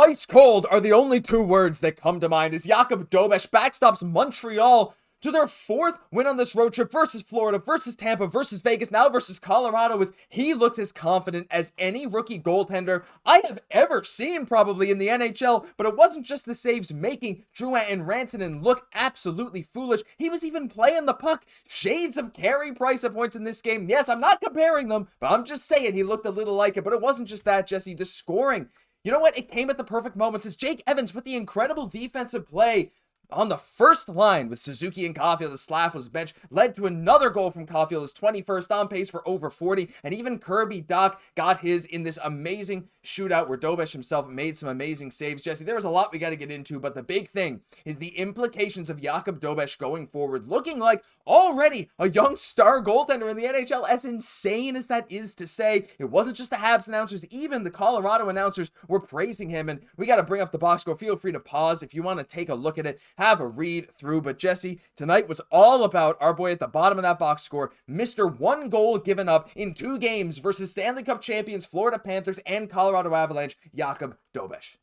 Ice cold are the only two words that come to mind as Jakub Dobes backstops Montreal to their fourth win on this road trip versus Florida, versus Tampa, versus Vegas, now versus Colorado, as he looks as confident as any rookie goaltender I have ever seen probably in the NHL. But it wasn't just the saves making Drouin and Rantanen look absolutely foolish. He was even playing the puck. Shades of Carey Price at points in this game. Yes, I'm not comparing them, but I'm just saying he looked a little like it. But it wasn't just that, Jesse. The scoring, you know what? It came at the perfect moments as Jake Evans with the incredible defensive play on the first line with Suzuki and Caufield as Slaf was benched, led to another goal from Caufield, his 21st, on pace for over 40, and even Kirby Dach got his in this amazing shootout where Dobes himself made some amazing saves. Jesse, there was a lot we got to get into, but the big thing is the implications of Jakub Dobes going forward, looking like already a young star goaltender in the NHL, as insane as that is to say. It wasn't just the Habs announcers, even the Colorado announcers were praising him, and we got to bring up the box score. Feel free to pause if you want to take a look at it, have a read through. But Jesse, tonight was all about our boy at the bottom of that box score, Mr. 1 goal given up in 2 games versus Stanley Cup champions Florida Panthers and Colorado Avalanche, Jakub Dobes.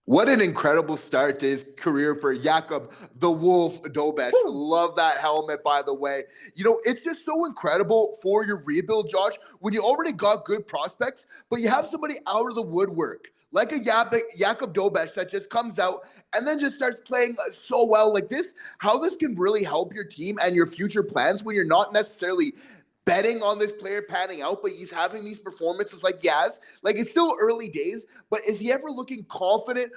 What an incredible start to his career for Jakub the Wolf Dobes. Love that helmet, by the way. You know, it's just so incredible for your rebuild, Josh, when you already got good prospects, but you have somebody out of the woodwork, like a Jakub Dobes that just comes out and then just starts playing so well like this. How this can really help your team and your future plans when you're not necessarily betting on this player panning out, but he's having these performances like Yaz. Like, it's still early days, but is he ever looking confident,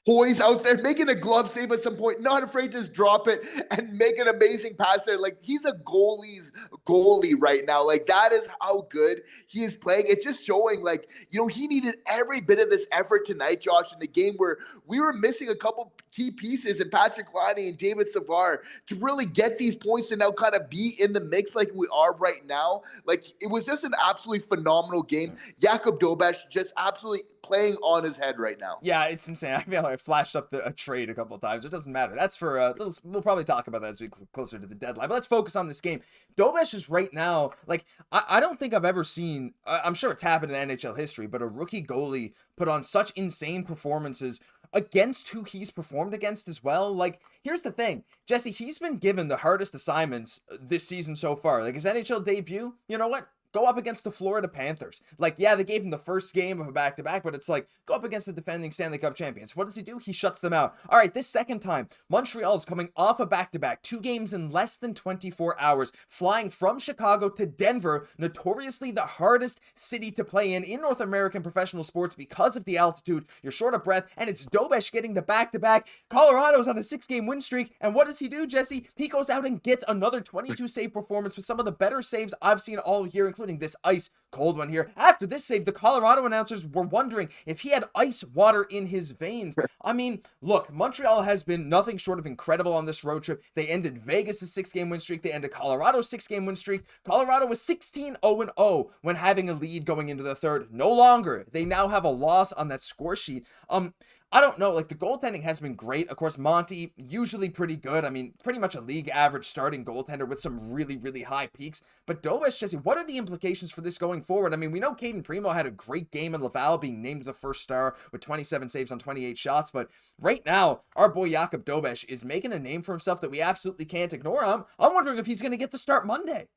poised out there, making a glove save at some point, not afraid to just drop it and make an amazing pass there? Like, he's a goalie's goalie right now. Like, that is how good he is playing. It's just showing, like, you know, he needed every bit of this effort tonight, Josh, in the game where we were missing a couple key pieces in Patrick Laine and David Savard to really get these points to now kind of be in the mix like we are right now. Like, it was just an absolutely phenomenal game. Jakub Dobes just absolutely playing on his head right now. Yeah, it's insane. I feel like I flashed up a trade a couple of times. It doesn't matter. That's for we'll probably talk about that as we get closer to the deadline. But let's focus on this game. Dobes is right now, like, I don't think I've ever seen, I'm sure it's happened in NHL history, but a rookie goalie put on such insane performances against who he's performed against as well. Like, here's the thing, Jesse, he's been given the hardest assignments this season so far. Like, his NHL debut, you know what? Go up against the Florida Panthers. Like, yeah, they gave him the first game of a back-to-back, but it's like, go up against the defending Stanley Cup champions. What does he do? He shuts them out. All right, this second time, Montreal is coming off a back-to-back, 2 games in less than 24 hours, flying from Chicago to Denver, notoriously the hardest city to play in North American professional sports because of the altitude. You're short of breath, and it's Dobes getting the back-to-back. Colorado's on a 6-game win streak, and what does he do, Jesse? He goes out and gets another 22-save performance with some of the better saves I've seen all year, including this ice cold one here. After this save, the Colorado announcers were wondering if he had ice water in his veins. I mean, look, Montreal has been nothing short of incredible on this road trip. They ended Vegas' 6-game win streak. They ended Colorado's 6-game win streak. Colorado was 16-0-0 when having a lead going into the third. No longer. They now have a loss on that score sheet. I don't know, like, the goaltending has been great. Of course, Monty, usually pretty good. I mean, pretty much a league average starting goaltender with some really, really high peaks. But Dobes, Jesse, what are the implications for this going forward? I mean, we know Cayden Primeau had a great game in Laval, being named the first star with 27 saves on 28 shots. But right now, our boy Jakub Dobes is making a name for himself that we absolutely can't ignore. I'm wondering if he's going to get the start Monday.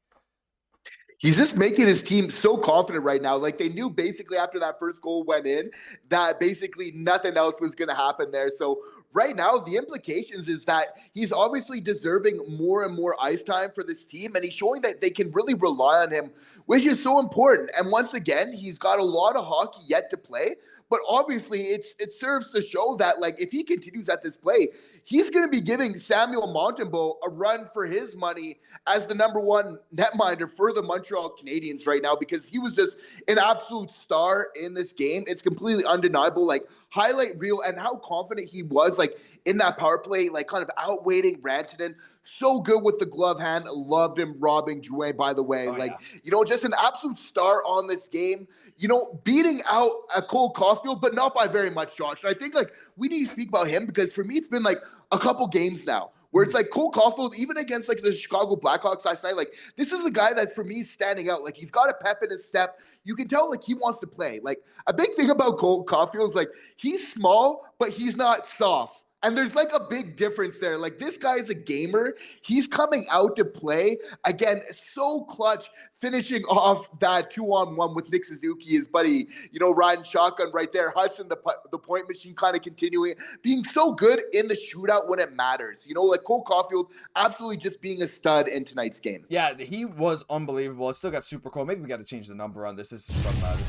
He's just making his team so confident right now. Like, they knew basically after that first goal went in that basically nothing else was going to happen there. So right now, the implications is that he's obviously deserving more and more ice time for this team, and he's showing that they can really rely on him, which is so important. And once again, he's got a lot of hockey yet to play. But obviously, it serves to show that, like, if he continues at this play, he's going to be giving Samuel Montembeault a run for his money as the number 1 netminder for the Montreal Canadiens right now, because he was just an absolute star in this game. It's completely undeniable, like, highlight reel, and how confident he was, like, in that power play, like, kind of outweighing Rantanen. So good with the glove hand. Loved him robbing Drouin, by the way. You know, just an absolute star on this game. You know, beating out a Cole Caufield, but not by very much, Josh. And I think, like, we need to speak about him because for me, it's been like a couple games now where it's like Cole Caufield, even against like the Chicago Blackhawks last night, like this is a guy that for me is standing out. Like he's got a pep in his step. You can tell like he wants to play. Like a big thing about Cole Caufield is like he's small, but he's not soft. And there's like a big difference there. Like this guy is a gamer. He's coming out to play. Again, so clutch, finishing off that 2-on-1 with Nick Suzuki, his buddy, riding shotgun right there. Hudson, the point machine, kind of continuing, being so good in the shootout when it matters. Like Cole Caufield absolutely just being a stud in tonight's game. Yeah, he was unbelievable. I still got Super Cole. Maybe we got to change the number on this. This is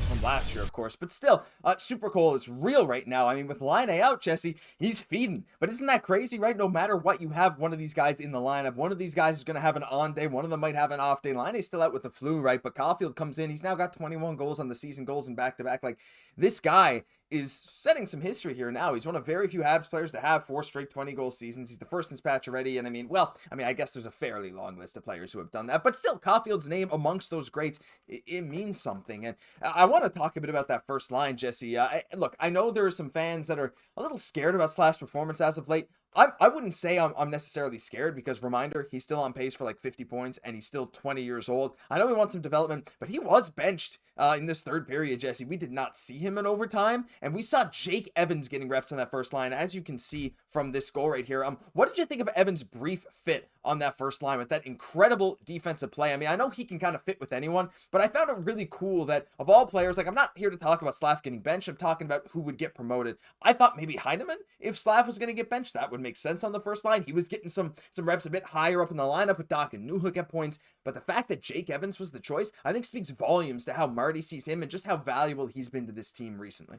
from last year, of course. But still, Super Cole is real right now. I mean, with Line A out, Jesse, he's feeding. But isn't that crazy, right? No matter what, you have one of these guys in the lineup. One of these guys is going to have an on day. One of them might have an off day. Line A's still out with the flu, right? But Caufield comes in. He's now got 21 goals on the season, goals in back-to-back. Like, this guy is setting some history here now. He's one of very few Habs players to have 4 straight 20-goal seasons. He's the first in Spatch already, and I guess there's a fairly long list of players who have done that, but still, Caufield's name amongst those greats, it means something, and I want to talk a bit about that first line, Jesse. Look, I know there are some fans that are a little scared about Slaf's performance as of late. I wouldn't say I'm necessarily scared because, reminder, he's still on pace for like 50 points and he's still 20 years old. I know he wants some development, but he was benched in this third period, Jesse. We did not see him in overtime, and we saw Jake Evans getting reps on that first line, as you can see from this goal right here. What did you think of Evans' brief fit on that first line with that incredible defensive play? I mean, I know he can kind of fit with anyone, but I found it really cool that of all players, like I'm not here to talk about Slaf getting benched. I'm talking about who would get promoted. I thought maybe Heineman, if Slaf was going to get benched, that would make sense on the first line. He was getting some reps a bit higher up in the lineup with Dach and Guhle at points, but the fact that Jake Evans was the choice, I think speaks volumes to how Marty sees him and just how valuable he's been to this team recently.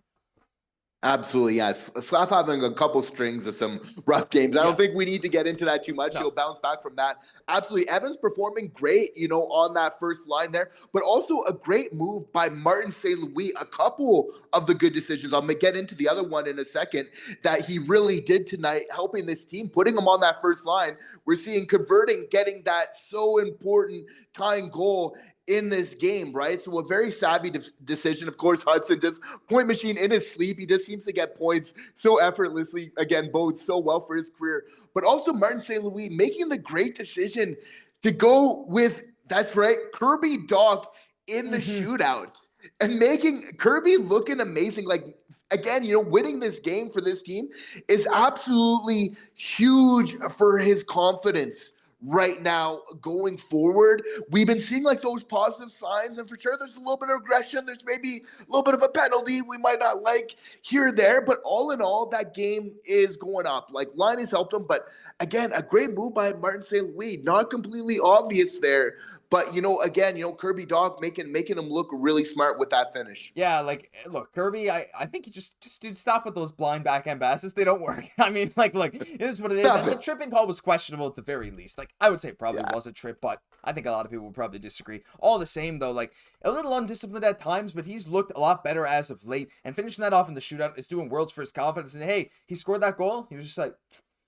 Absolutely, yes. Slaf having a couple strings of some rough games. I don't think we need to get into that too much. He'll bounce back from that. Absolutely. Evans performing great, on that first line there, but also a great move by Martin St. Louis. A couple of the good decisions. I'll get into the other one in a second that he really did tonight, helping this team, putting him on that first line. We're seeing converting, getting that so important tying goal in this game, right? So a very savvy decision. Of course, Hudson just point machine in his sleep. He just seems to get points so effortlessly. Again, bodes so well for his career. But also Martin St. Louis making the great decision to go with, that's right, Kirby Dach in the shootout and making Kirby looking amazing. Like, again, winning this game for this team is absolutely huge for his confidence right now going forward. We've been seeing like those positive signs, and for sure there's a little bit of aggression. There's maybe a little bit of a penalty we might not like here or there, but all in all, that game is going up. Like, line has helped him, but again, a great move by Martin St. Louis. Not completely obvious there, but again, Kirby Dach making him look really smart with that finish. Yeah, like, look, Kirby, I think you just dude, stop with those blind backhand passes. They don't work. I mean, like, look, it is what it is. And the tripping call was questionable at the very least. Like, I would say it probably was a trip, but I think a lot of people would probably disagree. All the same, though, like, a little undisciplined at times, but he's looked a lot better as of late. And finishing that off in the shootout is doing worlds for his confidence. And hey, he scored that goal. He was just like,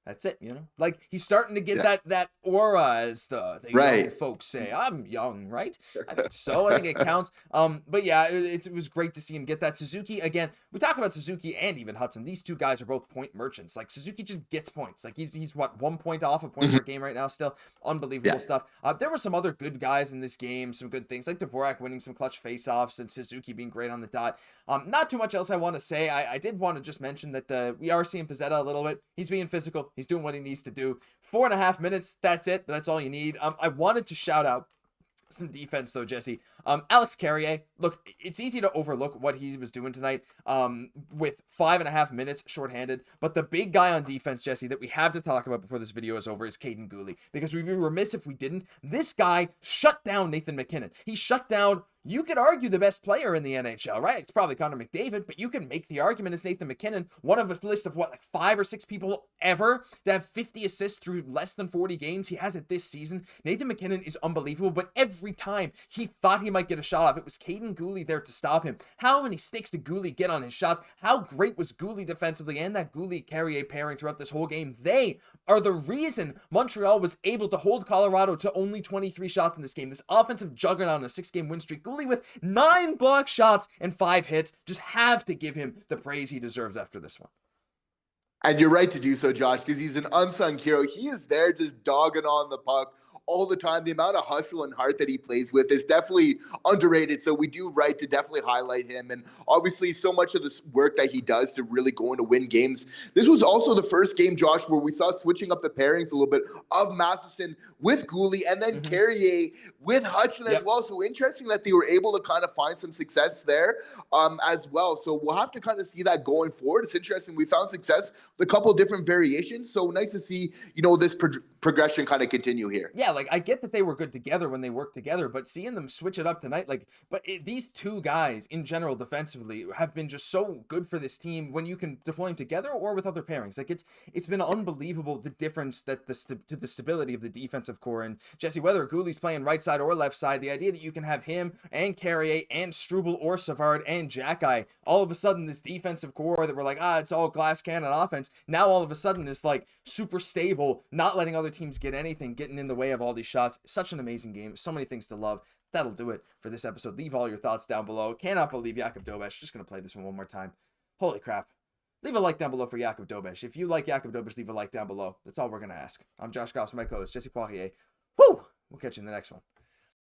that's it, like he's starting to get that aura, as the young folks say. I'm young, right? I think so. I think it counts. But yeah, it was great to see him get that. Suzuki, again, we talk about Suzuki and even Hudson. These two guys are both point merchants. Like, Suzuki just gets points. Like, he's what, 1 point off a point per game right now still. Unbelievable stuff. There were some other good guys in this game, some good things, like Dvorak winning some clutch faceoffs and Suzuki being great on the dot. Not too much else I want to say. I did want to just mention that we are seeing Pezzetta a little bit. He's being physical. He's doing what he needs to do. 4.5 minutes. That's it. That's all you need. I wanted to shout out some defense though, Jesse. Alex Carrier, look, it's easy to overlook what he was doing tonight with 5.5 minutes shorthanded, but the big guy on defense, Jesse, that we have to talk about before this video is over is Cayden Guhle, because we'd be remiss if we didn't. This guy shut down Nathan MacKinnon. He shut down, you could argue, the best player in the NHL, right? It's probably Connor McDavid, but you can make the argument as Nathan MacKinnon, one of a list of what, like 5 or 6 people ever to have 50 assists through less than 40 games. He has it this season. Nathan MacKinnon is unbelievable, but every time he thought he might get a shot off, it was Cayden Guhle there to stop him. How many sticks did Guhle get on his shots? How great was Guhle defensively, and that Guhle-Carrier pairing throughout this whole game? They are the reason Montreal was able to hold Colorado to only 23 shots in this game. This offensive juggernaut on a 6-game win streak. Guhle with 9 block shots and 5 hits. Just have to give him the praise he deserves after this one. And you're right to do so, Josh, because he's an unsung hero. He is there just dogging on the puck all the time. The amount of hustle and heart that he plays with is definitely underrated. So we do right to definitely highlight him. And obviously, so much of this work that he does to really go in to win games. This was also the first game, Josh, where we saw switching up the pairings a little bit of Matheson with Guhle and then Carrier with Hudson as well. So interesting that they were able to kind of find some success there as well. So we'll have to kind of see that going forward. It's interesting. We found success with a couple of different variations. So nice to see, this progression kind of continue here. Yeah, like I get that they were good together when they worked together, but seeing them switch it up tonight, these two guys in general defensively have been just so good for this team when you can deploy them together or with other pairings. Like it's been unbelievable the difference that to the stability of the defensive core. And Jesse, whether Guhle's playing right side or left side, the idea that you can have him and Carrier and Struble or Savard and Xhekaj, all of a sudden this defensive core that we're like, it's all glass cannon offense, now all of a sudden is like super stable, not letting other teams get anything, getting in the way of all these shots. Such an amazing game. So many things to love. That'll do it for this episode. Leave all your thoughts down below. Cannot believe Jakub Dobes. Just going to play this one more time. Holy crap. Leave a like down below for Jakub Dobes. If you like Jakub Dobes, leave a like down below. That's all we're going to ask. I'm Josh Gosse, my co-host, Jesse Poirier. Woo! We'll catch you in the next one.